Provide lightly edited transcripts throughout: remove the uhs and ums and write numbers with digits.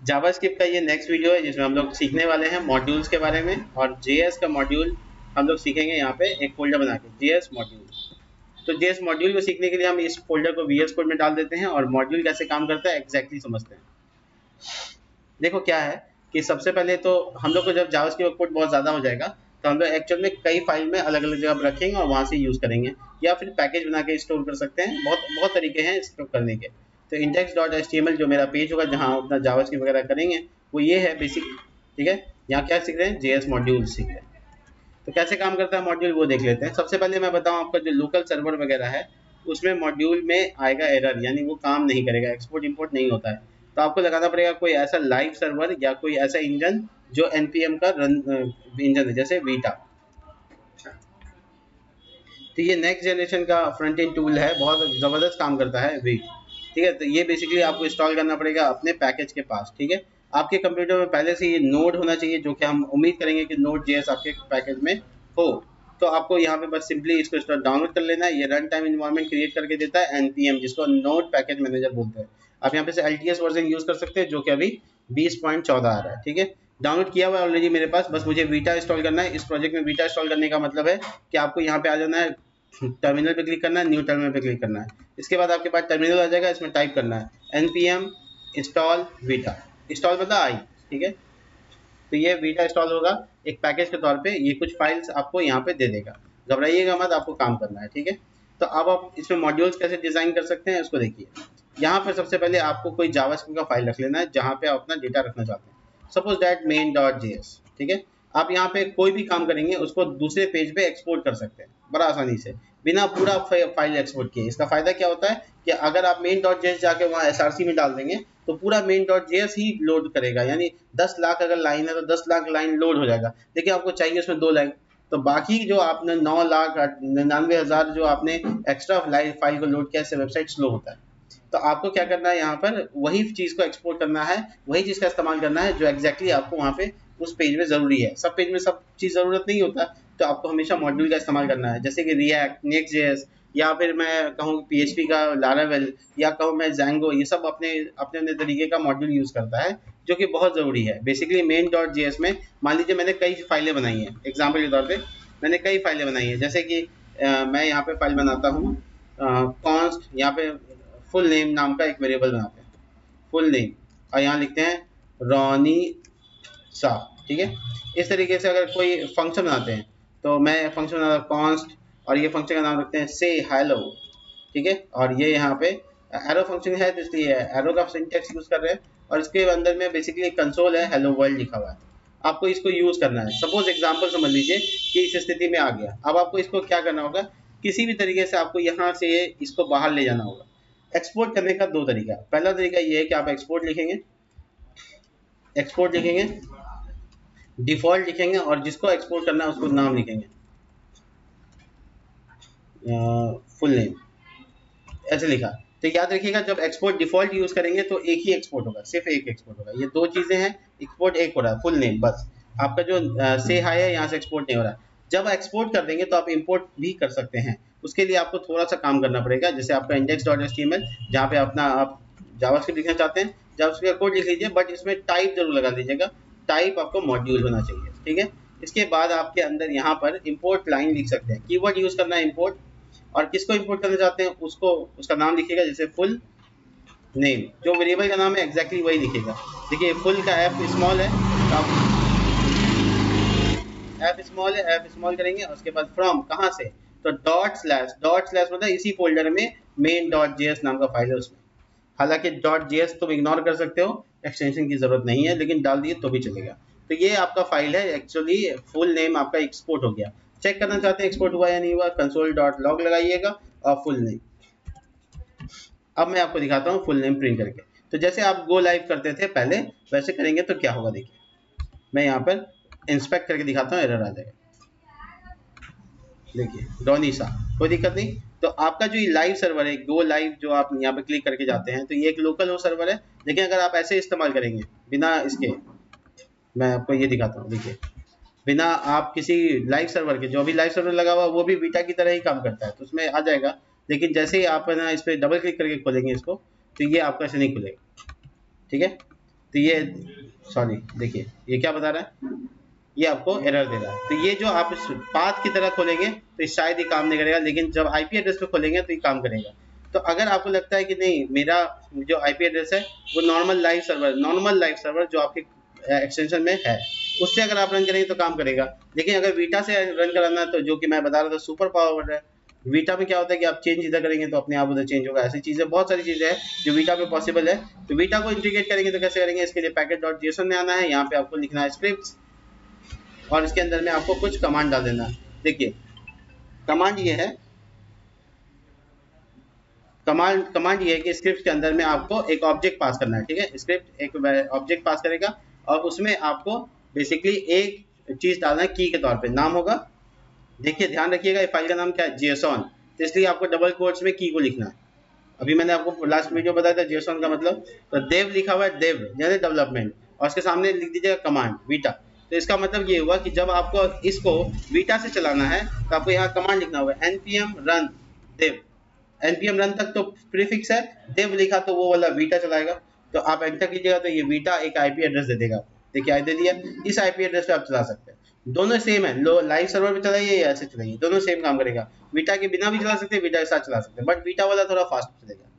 JavaScript का ये next video है जिसमें हम लोग सीखने वाले हैं मॉड्यूल्स के बारे में, और जेएस का मॉड्यूल हम लोग सीखेंगे यहाँ पे एक फोल्डर बना के जेएस मॉड्यूल। तो जेएस मॉड्यूल को सीखने के लिए हम इस फोल्डर को वीएस कोड में डाल देते हैं और मॉड्यूल कैसे काम करता है एग्जैक्टली समझते हैं। देखो क्या है कि सबसे पहले तो हम लोग को जब जावास्क्रिप्ट कोड बहुत ज़्यादा हो जाएगा तो हम लोग एक्चुअल में कई फाइल में अलग अलग जगह रखेंगे और वहाँ से यूज़ करेंगे, या फिर पैकेज बना के स्टोर कर सकते हैं। बहुत बहुत तरीके हैं स्टोर करने के। तो index.html जो मेरा पेज होगा जहाँ अपना जावास्क्रिप्ट वगैरह करेंगे वो ये है बेसिक। ठीक है, यहाँ क्या सीख रहे हैं, जेएस मॉड्यूल सीख रहे हैं। तो कैसे काम करता है मॉड्यूल वो देख लेते हैं। सबसे पहले मैं बताऊँ, आपका जो लोकल सर्वर वगैरह है उसमें मॉड्यूल में आएगा एरर, यानी वो काम नहीं करेगा, एक्सपोर्ट इंपोर्ट नहीं होता है। तो आपको लगाना पड़ेगा कोई ऐसा लाइव सर्वर या कोई ऐसा इंजन जो npm का रन इंजन है, जैसे वीटा। तो ये नेक्स्ट जनरेशन का फ्रंट एंड टूल है, बहुत ज़बरदस्त काम करता है वीट। ठीक है, तो ये बेसिकली आपको इंस्टॉल करना पड़ेगा अपने पैकेज के पास। ठीक है, आपके कंप्यूटर में पहले से ये नोड होना चाहिए, जो कि हम उम्मीद करेंगे कि नोड जेएस आपके पैकेज में हो। तो आपको यहाँ पे बस सिंपली इसको डाउनलोड कर लेना है। ये रन टाइम इन्वायरमेंट क्रिएट करके देता है npm, जिसको नोड पैकेज मैनेजर बोलते हैं। आप यहाँ पे से LTS वर्जन यूज़ कर सकते हैं जो कि अभी 20.14 आ रहा है। ठीक है, डाउनलोड किया हुआ है ऑलरेडी मेरे पास, बस मुझे वीटा इंस्टॉल करना है। इस प्रोजेक्ट में वीटा इंस्टॉल करने का मतलब है कि आपको यहाँ पे आ जाना है, टर्मिनल पे क्लिक करना है, न्यू टर्मिनल पे क्लिक करना है। इसके बाद आपके पास टर्मिनल आ जाएगा, इसमें टाइप करना है npm इंस्टॉल वीटा। इंस्टॉल मतलब आई। ठीक है, तो ये वीटा इंस्टॉल होगा एक पैकेज के तौर पे। ये कुछ फाइल्स आपको यहाँ पे दे देगा, घबराइएगा मत, आपको काम करना है। ठीक है, तो अब आप इसमें मॉड्यूल्स कैसे डिजाइन कर सकते हैं उसको देखिए। यहाँ पर सबसे पहले आपको कोई जावास्क्रिप्ट का फाइल रख लेना है जहाँ पे आप अपना डेटा रखना चाहते हैं। Suppose that main.js। ठीक है, आप यहाँ पे कोई भी काम करेंगे उसको दूसरे पेज पे एक्सपोर्ट कर सकते हैं बड़ा आसानी से, बिना पूरा फाइल एक्सपोर्ट किए। इसका फायदा क्या होता है कि अगर आप main.js जाके वहाँ src में डाल देंगे तो पूरा main.js ही लोड करेगा, यानी 10 लाख अगर लाइन है तो 10 लाख लाइन लोड हो जाएगा। देखिए आपको चाहिए उसमें 2 लाइन, तो बाकी जो आपने 9,99,000 जो आपने एक्स्ट्रा फाइल को लोड किया, इससे वेबसाइट स्लो होता है। तो आपको क्या करना है, यहाँ पर वही चीज़ को एक्सपोर्ट करना है, वही चीज़ का इस्तेमाल करना है जो एग्जैक्टली आपको वहाँ पे उस पेज में ज़रूरी है। सब पेज में सब चीज़ ज़रूरत नहीं होता, तो आपको हमेशा मॉड्यूल का इस्तेमाल करना है, जैसे कि रिएक्ट, नेक्स्ट.js, या फिर मैं कहूँ PHP का लारावेल, या कहूँ मैं जैंगो। ये सब अपने अपने अपने तरीके का मॉड्यूल यूज़ करता है जो कि बहुत ज़रूरी है। बेसिकली main.js में मान लीजिए मैंने कई फाइलें बनाई हैं, एग्जाम्पल के तौर पर मैंने कई फाइलें बनाई हैं, जैसे कि मैं यहाँ पे फाइल बनाता हूँ कॉन्स्ट, यहाँ पे फुल नेम नाम का एक वेरिएबल बनाते हैं, फुल नेम, और यहाँ लिखते हैं रॉनी सा। ठीक है, इस तरीके से अगर कोई फंक्शन बनाते हैं तो मैं फंक्शन बनाता हूँ कॉन्स्ट, और ये फंक्शन का नाम रखते हैं से हेलो। ठीक है, और ये यहाँ पे एरो फंक्शन है तो इसलिए एरो का सिंटैक्स यूज कर रहे हैं, और इसके अंदर में बेसिकली कंसोल है, हेलो वर्ल्ड लिखा हुआ है। आपको इसको यूज करना है। सपोज एग्जांपल समझ लीजिए कि इस स्थिति में आ गया, अब आपको इसको क्या करना होगा, किसी भी तरीके से आपको यहाँ से इसको बाहर ले जाना होगा। एक्सपोर्ट करने का 2 तरीका। पहला तरीका ये है कि आप एक्सपोर्ट लिखेंगे, डिफॉल्ट लिखेंगे, और जिसको एक्सपोर्ट करना है उसको नाम लिखेंगे फुल नेम, ऐसे लिखा। तो याद रखिएगा जब एक्सपोर्ट डिफॉल्ट यूज करेंगे तो एक ही एक्सपोर्ट होगा, सिर्फ एक एक्सपोर्ट होगा। ये 2 चीजें हैं, एक्सपोर्ट एक हो रहा है, फुल नेम बस। आपका जो से हाई है यहाँ से एक्सपोर्ट नहीं हो रहा है। जब एक्सपोर्ट कर देंगे तो आप इंपोर्ट भी कर सकते हैं। उसके लिए आपको थोड़ा सा काम करना पड़ेगा, जैसे आपका index.html जहाँ पे अपना आप जावास्क्रिप्ट लिखना चाहते हैं, जावास्क्रिप्ट का कोड लिख लीजिए, बट इसमें टाइप जरूर लगा दीजिएगा। टाइप आपको मॉड्यूल होना चाहिए। ठीक है, इसके बाद आपके अंदर यहाँ पर इंपोर्ट लाइन लिख सकते हैं, कीवर्ड यूज करना है इंपोर्ट, और किसको इंपोर्ट करना चाहते हैं उसको उसका नाम लिखिएगा, जैसे फुल नेम, जो वेरिएबल का नाम है एग्जैक्टली वही लिखिएगा। देखिए फुल का एफ स्मॉल है, तो आप एफ स्मॉल करेंगे, और उसके बाद फ्रॉम कहाँ से, तो डॉट स्लैश मतलब इसी फोल्डर में main.js नाम का फाइल है उसमें। हालांकि .js तुम इग्नोर कर सकते हो, एक्सटेंशन की जरूरत नहीं है, लेकिन डाल दिए तो भी चलेगा। तो ये आपका फाइल है, एक्चुअली फुल नेम आपका एक्सपोर्ट हो गया। चेक करना चाहते हैं एक्सपोर्ट हुआ या नहीं हुआ, console.log लगाइएगा और फुल नेम। अब मैं आपको दिखाता हूँ फुल नेम प्रिंट करके। तो जैसे आप गो लाइव करते थे पहले, वैसे करेंगे तो क्या होगा देखिए। मैं यहाँ पर इंस्पेक्ट करके दिखाता हूँ, एरर आ जाएगा। देखिए डोनिसा, कोई दिक्कत नहीं। तो आपका जो ये लाइव सर्वर है, गो लाइव, जो आप यहाँ पे क्लिक करके जाते हैं, तो ये एक लोकल हो सर्वर है। लेकिन अगर आप ऐसे इस्तेमाल करेंगे बिना इसके, मैं आपको ये दिखाता हूँ। देखिए बिना आप किसी लाइव सर्वर के, जो अभी लाइव सर्वर लगा हुआ वो भी बीटा की तरह ही काम करता है, तो उसमें आ जाएगा। लेकिन जैसे ही आप ना इस पर डबल क्लिक करके खोलेंगे इसको, तो ये आपका ऐसे नहीं खुलेगा। ठीक है, तो ये सॉरी देखिए ये क्या बता रहा है, ये आपको एरर दे रहा है। तो ये जो आप इस पाथ की तरह खोलेंगे तो शायद ये काम नहीं करेगा, लेकिन जब आईपी एड्रेस पे खोलेंगे तो ये काम करेगा। तो अगर आपको लगता है कि नहीं मेरा जो आईपी एड्रेस है वो नॉर्मल लाइव सर्वर जो आपके एक्सटेंशन में है उससे अगर आप रन करेंगे तो काम करेगा। लेकिन अगर वीटा से रन कराना है तो जो कि मैं बता रहा था सुपर पावर है। वीटा में क्या होता है कि आप चेंज इधर करेंगे तो अपने आप उधर चेंज होगा। ऐसी चीज़ें बहुत सारी चीज़ें हैं जो वीटा पे पॉसिबल है। तो वीटा को इंटीग्रेट करेंगे तो कैसे करेंगे, इसके लिए पैकेट.json में आना है, यहाँ पे आपको लिखना है स्क्रिप्ट और इसके अंदर में आपको कुछ कमांड डाल देना है। देखिए कमांड ये है, कमांड ये है कि स्क्रिप्ट के अंदर में आपको एक ऑब्जेक्ट पास करना है। ठीक है, स्क्रिप्ट एक ऑब्जेक्ट पास करेगा और उसमें आपको बेसिकली एक चीज डालना है की के तौर पे, नाम होगा। देखिए ध्यान रखिएगा फाइल का नाम क्या है, जेसन, तो इसलिए आपको डबल कोट्स में की को लिखना है। अभी मैंने आपको लास्ट वीडियो बताया था जेसन का मतलब, तो देव लिखा हुआ है, देव यानी डेवलपमेंट, और उसके सामने लिख दीजिएगा कमांड वीटा। तो इसका मतलब ये हुआ कि जब आपको इसको वीटा से चलाना है तो आपको यहाँ कमांड लिखना होगा npm run dev। npm run तक तो प्रीफिक्स है, dev लिखा तो वो वाला वीटा चलाएगा। तो आप एंटर कीजिएगा तो ये वीटा एक आईपी एड्रेस दे देगा। देखिए आई दे दिया, इस आईपी एड्रेस पे आप चला सकते हैं। दोनों सेम है, लो लाइव सर्वर पे चलाइए या ऐसे चलाइए, दोनों सेम काम करेगा। वीटा के बिना भी चला सकते हैं, वीटा के साथ चला सकते हैं, बट वीटा वाला थोड़ा फास्ट चलेगा।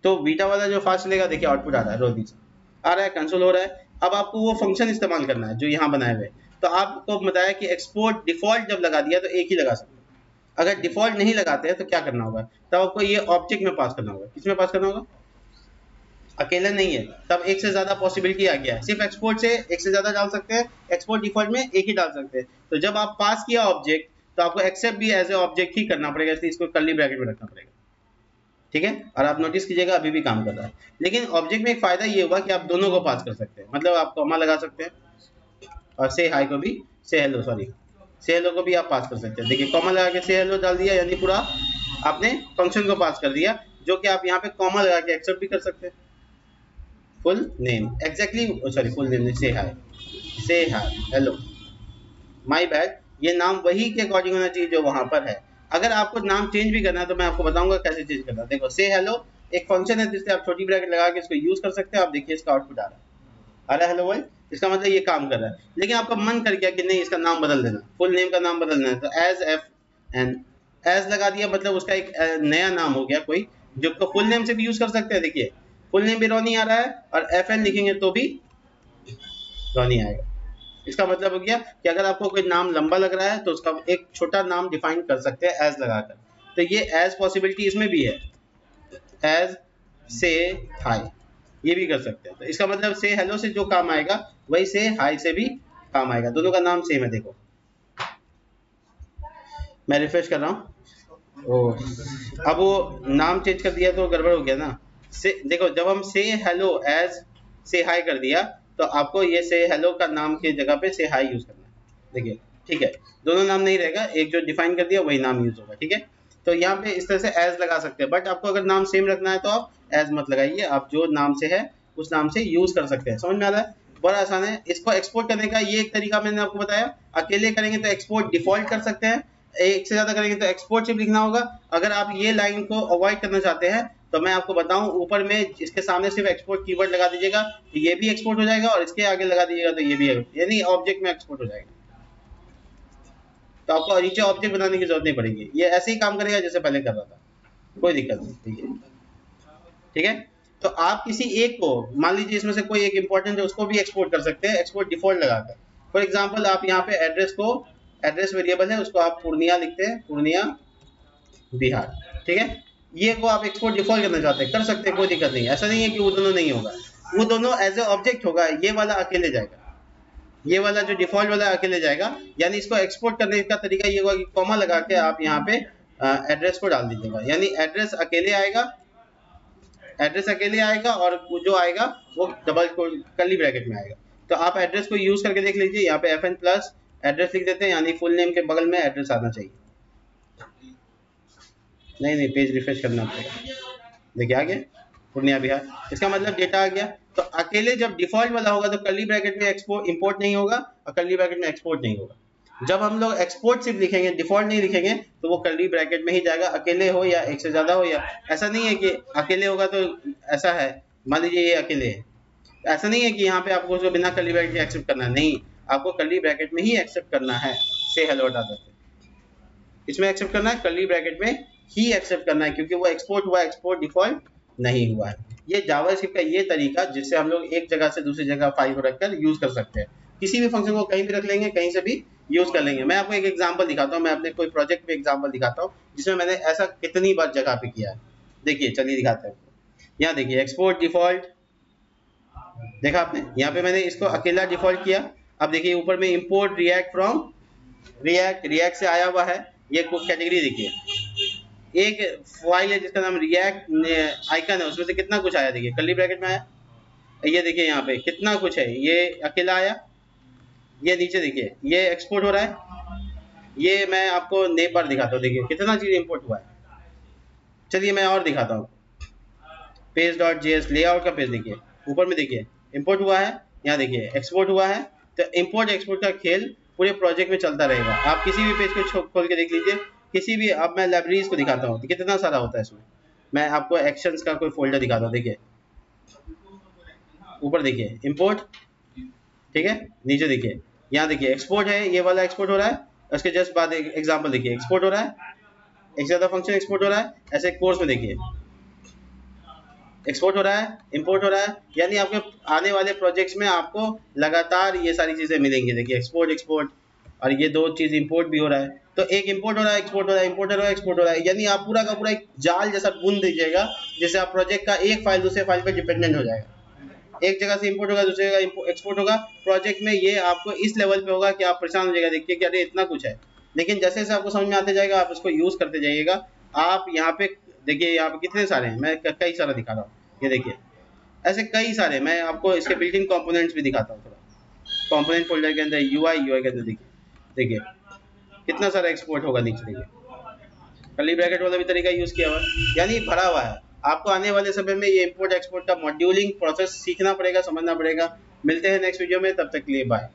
तो वीटा वाला जो फास्ट चलेगा, देखिए आउटपुट आ रहा है, रोबी से आ रहा है, कंसोल हो रहा है। अब आपको वो फंक्शन इस्तेमाल करना है जो यहाँ बनाए हुए। तो आपको बताया कि एक्सपोर्ट डिफॉल्ट जब लगा दिया तो एक ही लगा सकते हैं। अगर डिफॉल्ट नहीं लगाते हैं तो क्या करना होगा, तब आपको ये ऑब्जेक्ट में पास करना होगा। किसमें पास करना होगा, अकेले नहीं है, तब एक से ज्यादा पॉसिबिलिटी आ गया है। सिर्फ एक्सपोर्ट से एक से ज्यादा डाल सकते हैं, एक्सपोर्ट डिफॉल्ट में एक ही डाल सकते हैं। तो जब आप पास किया ऑब्जेक्ट तो आपको एक्सेप्ट भी एज ए ऑब्जेक्ट ही करना पड़ेगा, इसलिए इसको कर्ली ब्रैकेट में रखना पड़ेगा। ठीक है, और आप नोटिस कीजिएगा अभी भी काम कर रहा है। लेकिन ऑब्जेक्ट में एक फायदा ये हुआ कि आप दोनों को पास कर सकते हैं, मतलब आप कॉमा लगा सकते हैं और से हाई को भी, से हेलो सॉरी, से हेलो को भी आप पास कर सकते हैं। देखिए कॉमा लगा के से हेलो डाल दिया, यानी पूरा आपने फंक्शन को पास कर दिया, जो कि आप यहाँ पे कॉमा लगा के एक्सेप्ट भी कर सकते हैं। Full name exactly, sorry full name से हाय हेलो, माय बैड, ये नाम वही के अकॉर्डिंग होना चाहिए जो वहां पर है। अगर आपको नाम चेंज भी करना है तो मैं आपको बताऊंगा कैसे चेंज करना है। देखो से हेलो एक फंक्शन है जिससे आप छोटी ब्रैकेट लगा के इसको यूज कर सकते हैं। आप देखिए इसका आउटपुट आ रहा है हेलो वर्ल्ड, इसका मतलब ये काम कर रहा है। लेकिन आपका मन कर गया कि नहीं इसका नाम बदल देना, फुल नेम का नाम बदलना है, तो एज एफ एन एज लगा दिया, मतलब उसका एक नया नाम हो गया कोई, जो तो फुल नेम से भी यूज कर सकते हैं। देखिए फुल नेम भी रोनी आ रहा है और एफ एन लिखेंगे तो भी रोनी आएगा। इसका मतलब हो गया कि अगर आपको कोई नाम लंबा लग रहा है तो उसका एक छोटा नाम डिफाइन कर सकते हैं एज लगाकर। तो ये एज पॉसिबिलिटी इसमें भी है, एज से हाई ये भी कर सकते हैं। तो इसका मतलब से हेलो से जो काम आएगा वही से हाई से भी काम आएगा, दोनों का नाम सेम है। देखो मैं रिफ्रेश कर रहा हूँ, अब वो नाम चेंज कर दिया तो गड़बड़ हो गया ना। से देखो जब हम से हेलो एज से हाई कर दिया तो आपको ये से हेलो का नाम की जगह पे से हाई यूज करना है। देखिए ठीक है, दोनों नाम नहीं रहेगा, एक जो डिफाइन कर दिया वही नाम यूज होगा। ठीक है, तो यहाँ पे इस तरह से एज लगा सकते हैं, बट आपको अगर नाम सेम रखना है तो आप एज मत लगाइए, आप जो नाम से है उस नाम से यूज कर सकते हैं। समझ में आ रहा है, बड़ा आसान है। इसको एक्सपोर्ट करने का ये एक तरीका मैंने आपको बताया। अकेले करेंगे तो एक्सपोर्ट डिफॉल्ट कर सकते हैं, एक से ज्यादा करेंगे तो एक्सपोर्ट सिर्फ लिखना होगा। अगर आप ये लाइन को अवॉइड करना चाहते हैं तो मैं आपको बताऊं, ऊपर में इसके सामने सिर्फ एक्सपोर्ट कीवर्ड लगा दीजिएगा तो ये भी एक्सपोर्ट हो जाएगा, और इसके आगे लगा दीजिएगा तो ये भी, यानी ऑब्जेक्ट में एक्सपोर्ट हो जाएगा। तो आपको नीचे ऑब्जेक्ट बनाने की जरूरत नहीं पड़ेगी, ये ऐसे ही काम करेगा जैसे पहले कर रहा था, कोई दिक्कत नहीं। ठीक है, तो आप किसी एक को मान लीजिए इसमें से कोई एक इंपॉर्टेंट है उसको भी एक्सपोर्ट कर सकते हैं, एक्सपोर्ट डिफॉल्ट लगाकर। फॉर एग्जांपल आप यहाँ पे एड्रेस को, एड्रेस वेरिएबल है उसको आप पूर्णिया लिखते हैं, पूर्णिया बिहार। ठीक है, ये को आप एक्सपोर्ट डिफॉल्ट करना चाहते हैं, कर सकते हैं, कोई दिक्कत नहीं। ऐसा नहीं है कि वो दोनों नहीं होगा, वो दोनों एज ए ऑब्जेक्ट होगा, ये वाला अकेले जाएगा, ये वाला जो डिफॉल्ट वाला अकेले जाएगा। यानी इसको एक्सपोर्ट करने का तरीका ये होगा कि कॉमा लगा के आप यहाँ पे एड्रेस को डाल दीजिएगा, यानी एड्रेस अकेले आएगा, एड्रेस अकेले आएगा और जो आएगा वो डबल कर्ली ब्रैकेट में आएगा। तो आप एड्रेस को यूज करके देख लीजिए, यहाँ पे एफ एन प्लस एड्रेस लिख देते हैं, यानी फुल नेम के बगल में एड्रेस आना चाहिए। नहीं पेज रिफ्रेश करना पड़ेगा। देखिए आ गया पूर्णिया बिहार, इसका मतलब डेटा आ गया। तो अकेले जब डिफॉल्ट वाला होगा तो कर्ली ब्रैकेट में एक्सपोर्ट इंपोर्ट नहीं होगा और कर्ली ब्रैकेट में एक्सपोर्ट नहीं होगा। जब हम लोग एक्सपोर्ट सिर्फ लिखेंगे, डिफॉल्ट नहीं लिखेंगे, तो वो कर्ली ब्रैकेट में ही जाएगा, अकेले हो या एक से ज्यादा हो। या ऐसा नहीं है कि अकेले होगा तो ऐसा है, मान लीजिए ये अकेले है ऐसा नहीं है कि यहाँ पे आपको उसको बिना कर्ली ब्रैकेट के एक्सेप्ट करना है, नहीं, आपको कर्ली ब्रैकेट में ही एक्सेप्ट करना है से हेलो हटा देते, इसमें एक्सेप्ट करना है, कर्ली ब्रैकेट में ही एक्सेप्ट करना है, क्योंकि वो एक्सपोर्ट हुआ, एक्सपोर्ट डिफॉल्ट नहीं हुआ है। ये जावास्क्रिप्ट का ये तरीका जिससे हम लोग एक जगह से दूसरी जगह फाइल को रखकर यूज कर सकते हैं। किसी भी फंक्शन को कहीं भी रख लेंगे, कहीं से भी यूज कर लेंगे। मैं आपको एक एग्जांपल दिखाता हूँ, मैं अपने कोई प्रोजेक्ट पे एग्जांपल दिखाता हूँ जिसमें मैंने ऐसा कितनी बार जगह पे किया है। देखिए, चलिए दिखाते हैं। यहाँ देखिए एक्सपोर्ट डिफॉल्ट, देखा आपने, यहाँ पे मैंने इसको अकेला डिफॉल्ट किया। अब देखिए ऊपर में import react from react, react से आया हुआ है, ये कैटेगरी देखिए, एक फाइल है जिसका नाम रिएक्ट आइकन है, उसमें से कितना कुछ आया, देखिए कर्ली ब्रैकेट में आया, ये देखिए यहाँ पे कितना कुछ है, ये अकेला आया, ये नीचे देखिए ये एक्सपोर्ट हो रहा है, ये मैं आपको नेम बार दिखाता हूँ, देखिए कितना चीज इंपोर्ट हुआ है। चलिए मैं और दिखाता हूँ, पेज डॉट जेएस लेआउट का पेज देखिए, ऊपर में देखिए इंपोर्ट हुआ है, यहाँ देखिए एक्सपोर्ट हुआ है। तो इंपोर्ट एक्सपोर्ट का खेल पूरे प्रोजेक्ट में चलता रहेगा। आप किसी भी पेज को खोल के देख लीजिए, किसी भी, अब मैं लाइब्रेरीज को दिखाता हूँ, तो कितना सारा होता है इसमें। मैं आपको एक्शंस का कोई फोल्डर दिखाता हूँ, देखिए ऊपर देखिए इंपोर्ट, ठीक है, नीचे देखिए, यहाँ देखिए एक्सपोर्ट है, ये वाला एक्सपोर्ट हो रहा है, उसके जस्ट बाद एग्जाम्पल देखिए एक्सपोर्ट हो रहा है, एक ज्यादा फंक्शन एक्सपोर्ट हो रहा है, ऐसे कोर्स में देखिए एक्सपोर्ट हो रहा है, इंपोर्ट हो रहा है, यानी आपके आने वाले प्रोजेक्ट्स में आपको लगातार ये सारी चीजें मिलेंगी। देखिए एक्सपोर्ट एक्सपोर्ट, और ये दो चीज इंपोर्ट भी हो रहा है, तो एक इंपोर्ट हो रहा है, एक्सपोर्ट हो रहा है, इंपोर्ट हो रहा है, एक्सपोर्ट हो रहा है, यानी आप पूरा का पूरा एक जाल जैसा बुन दीजिएगा, जिससे आप प्रोजेक्ट का एक फाइल दूसरे फाइल पर डिपेंडेंट हो जाएगा, एक जगह से इंपोर्ट होगा दूसरी जगह एक्सपोर्ट होगा। प्रोजेक्ट में ये आपको इस लेवल पे होगा कि आप परेशान हो जाएगा देखिए कि अरे इतना कुछ है, लेकिन जैसे जैसे आपको समझ में आते जाएगा आप उसको यूज करते जाइएगा। आप यहाँ पे देखिए, यहाँ पे कितने सारे हैं, मैं कई सारा दिखा रहा हूँ, ये देखिए ऐसे कई सारे, मैं आपको इसके बिल्ट इन कंपोनेंट्स भी दिखाता हूँ थोड़ा, कंपोनेंट फोल्डर के अंदर यूआई के अंदर देखिए, देखिए कितना सारा एक्सपोर्ट होगा नीचे, देखिए कर्ली ब्रैकेट वाला भी तरीका यूज किया हुआ है, यानी भरा हुआ है। आपको आने वाले समय में ये इंपोर्ट एक्सपोर्ट का मॉड्यूलिंग प्रोसेस सीखना पड़ेगा, समझना पड़ेगा। मिलते हैं नेक्स्ट वीडियो में, तब तक के लिए बाय।